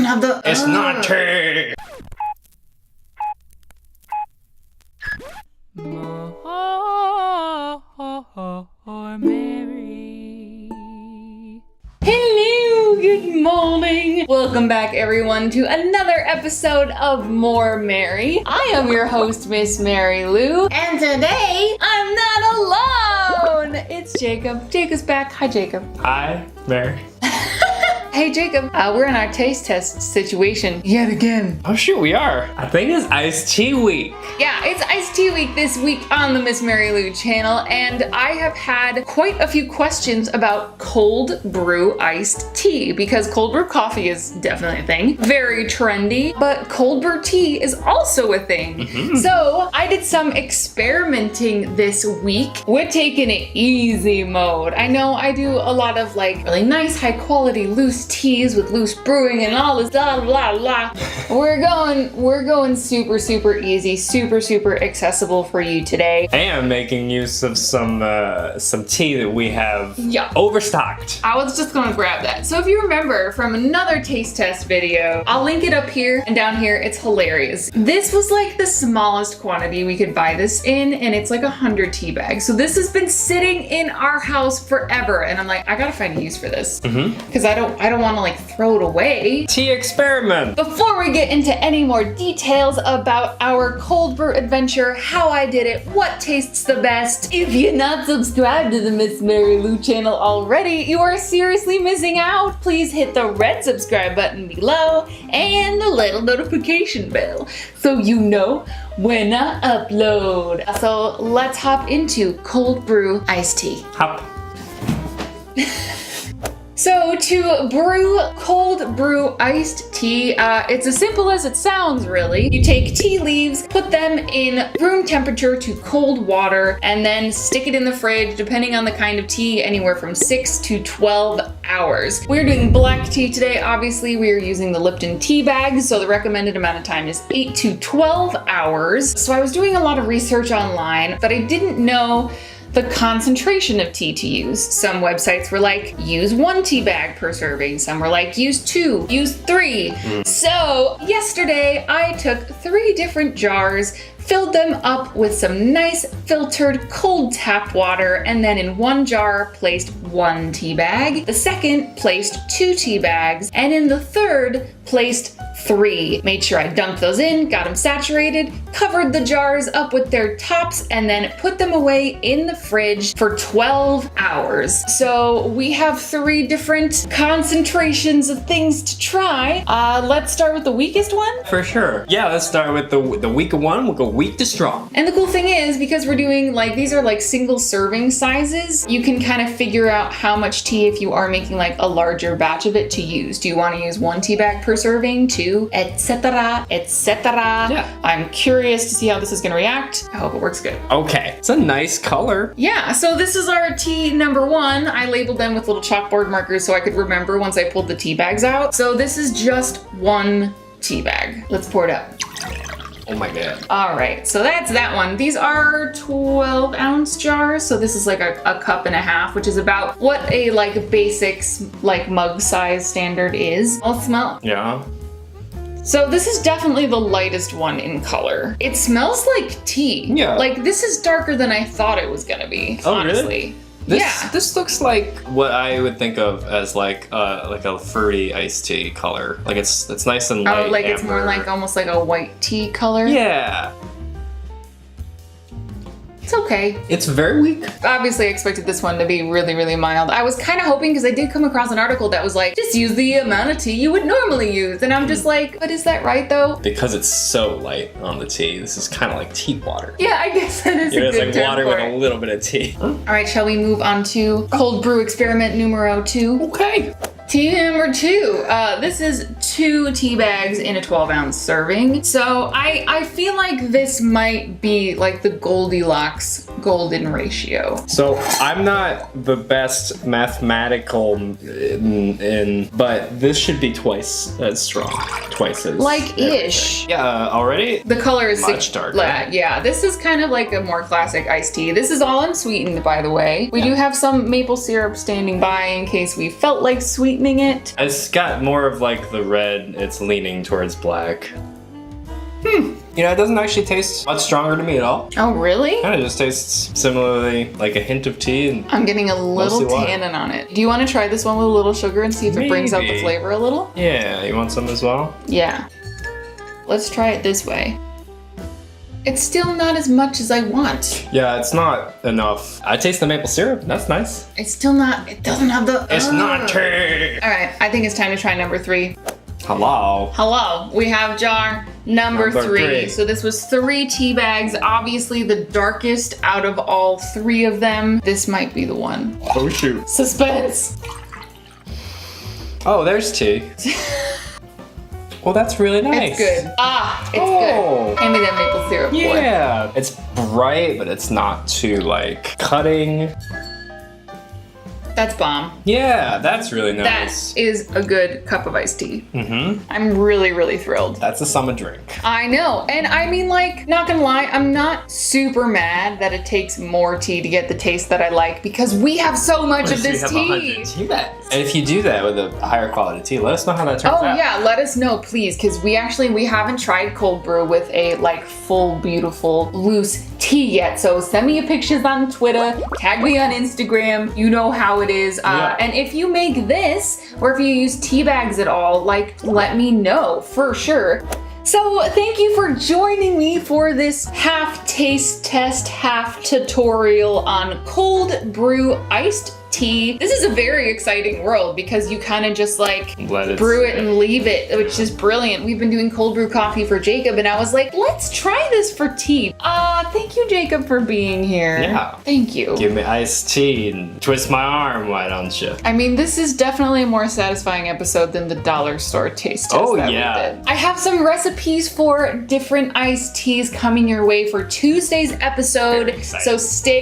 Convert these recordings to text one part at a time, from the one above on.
have the... It's not tea! Hello, good morning. Welcome back everyone to another episode of More Mary. I am your host, Miss Mary Lou, and today I'm not alone. It's Jacob. Jacob's back. Hi, Jacob. Hi, Mary. Hey, Jacob. We're in our taste test situation yet again. Oh shoot, we are. I think it's iced tea week. Yeah, it's iced tea week this week on the Miss Mary Lou channel, and I have had quite a few questions about cold brew iced tea, because cold brew coffee is definitely a thing, very trendy, but cold brew tea is also a thing. So I did some experimenting this week. We're taking it easy mode. I know I do a lot of like really nice, high quality, loose teas with loose brewing and all this blah blah blah. We're going super easy, super accessible for you today. And making use of some tea that we have overstocked. I was just gonna grab that. So if you remember from another taste test video, I'll link it up here and down here. It's hilarious. This was like the smallest quantity we could buy this in, and it's like 100 tea bags. So this has been sitting in our house forever, and I'm like, I gotta find a use for this because I don't want to like throw it away. Tea experiment. Before we get into any more details about our cold brew adventure, how I did it, what tastes the best, if you're not subscribed to the Miss Mary Lou channel already, you are seriously missing out. Please hit the red subscribe button below and the little notification bell so you know when I upload. So let's hop into cold brew iced tea. Hop. So to brew cold brew iced tea, it's as simple as it sounds really. You take tea leaves, put them in room temperature to cold water, and then stick it in the fridge, depending on the kind of tea, anywhere from 6 to 12 hours. We're doing black tea today. Obviously, we are using the Lipton tea bags, so the recommended amount of time is 8 to 12 hours. So I was doing a lot of research online, but I didn't know the concentration of tea to use. Some websites were like, use 1 tea bag per serving. Some were like, use 2, use 3. So yesterday I took 3 different jars, filled them up with some nice filtered cold tap water, and then in one jar placed 1 tea bag. The second placed 2 tea bags, and in the third placed 3. Made sure I dumped those in, got them saturated, covered the jars up with their tops, and then put them away in the fridge for 12 hours. So we have 3 different concentrations of things to try. Let's start with the weakest one. For sure. Yeah, let's start with the weaker one. We'll go weak to strong. And the cool thing is, because we're doing like, these are like single serving sizes, you can kind of figure out how much tea, if you are making like a larger batch of it, to use. Do you want to use 1 tea bag per serving, 2, etc., etc.? Yeah. I'm curious to see how this is going to react. I hope it works good. Okay. It's a nice color. Yeah, so this is our tea number 1. I labeled them with little chalkboard markers so I could remember once I pulled the tea bags out. So this is just 1 tea bag. Let's pour it up. Oh my god. All right, so that's that one. These are 12-ounce jars, so this is like a cup and a half, which is about what a like basics like mug size standard is. I'll smell. Yeah. So this is definitely the lightest one in color. It smells like tea. Yeah. Like this is darker than I thought it was gonna be, honestly. Really? Yeah. This looks like what I would think of as like a fruity iced tea color. Like it's nice and light. Oh, like amber. It's more like almost like a white tea color. Yeah. It's okay. It's very weak. Obviously I expected this one to be really mild. I was kind of hoping, because I did come across an article that was like, just use the amount of tea you would normally use. And I'm just like, but is that right though? Because it's so light on the tea, this is kind of like tea water. Yeah, I guess that is a good term. It's like water with a little bit of tea. All right, shall we move on to cold brew experiment numero 2? Okay. Tea number 2. This is 2 tea bags in a 12-ounce serving. So I feel like this might be like the Goldilocks golden ratio. So I'm not the best mathematical but this should be twice as strong. Twice as like-ish. Yeah, already? The color is much darker. Yeah, this is kind of like a more classic iced tea. This is all unsweetened, by the way. We do have some maple syrup standing by in case we felt like sweetening it. It's got more of like the red red, it's leaning towards black. You know, it doesn't actually taste much stronger to me at all. Oh, really? Kind of just tastes similarly, like a hint of tea. And I'm getting a little mostly water. tannin on it. Do you want to try this one with a little sugar and see if it brings out the Maybe. flavor a little? Yeah, you want some as well? Yeah. Let's try it this way. It's still not as much as I want. Yeah, it's not enough. I taste the maple syrup. That's nice. It's still not, it doesn't have the... It's not tea. All right, I think it's time to try number 3. Hello. Hello, we have jar number 3. So this was 3 tea bags. Obviously the darkest out of all 3 of them. This might be the one. Oh shoot. Suspense. Oh, there's tea. Well, that's really nice. It's good. It's Oh. good. Hand me that maple syrup, boy. Yeah. It's bright, but it's not too, like, cutting. That's bomb. Yeah, that's really nice. That is a good cup of iced tea. Mm-hmm. I'm really, really thrilled. That's a summer drink. I know. And I mean, like, not gonna lie, I'm not super mad that it takes more tea to get the taste that I like because we have so much of this tea. And if you do that with a higher quality tea, let us know how that turns out. Oh yeah, let us know, please, because we haven't tried cold brew with a like full, beautiful, loose tea yet. So send me your pictures on Twitter, tag me on Instagram. You know how it is. Yeah. And if you make this, or if you use tea bags at all, like, let me know for sure. So thank you for joining me for this half taste test, half tutorial on cold brew iced tea. This is a very exciting world because you kind of just like brew it and leave it, which is brilliant. We've been doing cold brew coffee for Jacob and I was like, let's try this for tea. Thank you, Jacob, for being here. Yeah. Thank you. Give me iced tea and twist my arm, why don't you? I mean, this is definitely a more satisfying episode than the dollar store taste test that we did. I have some recipes for different iced teas coming your way for Tuesday's episode. So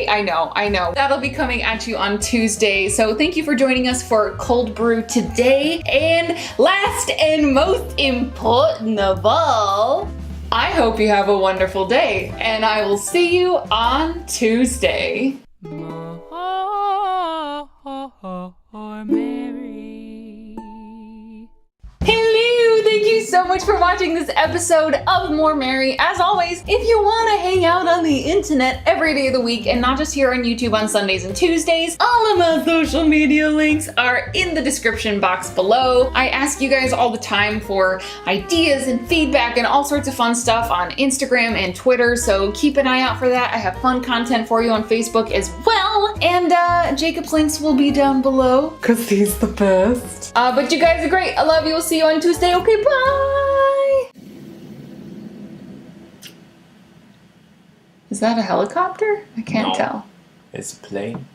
I know. That'll be coming at you on Tuesday. So thank you for joining us for Cold Brew today. And last and most important of all, I hope you have a wonderful day. And I will see you on Tuesday. Hello! Thank you so much for watching this episode of More Mary. As always, if you want to hang out on the internet every day of the week and not just here on YouTube on Sundays and Tuesdays, all of my social media links are in the description box below. I ask you guys all the time for ideas and feedback and all sorts of fun stuff on Instagram and Twitter, so keep an eye out for that. I have fun content for you on Facebook as well. And Jacob's links will be down below because he's the best. But you guys are great. I love you. We'll see you on Tuesday. Okay, bye! Is that a helicopter? I can't tell. It's a plane.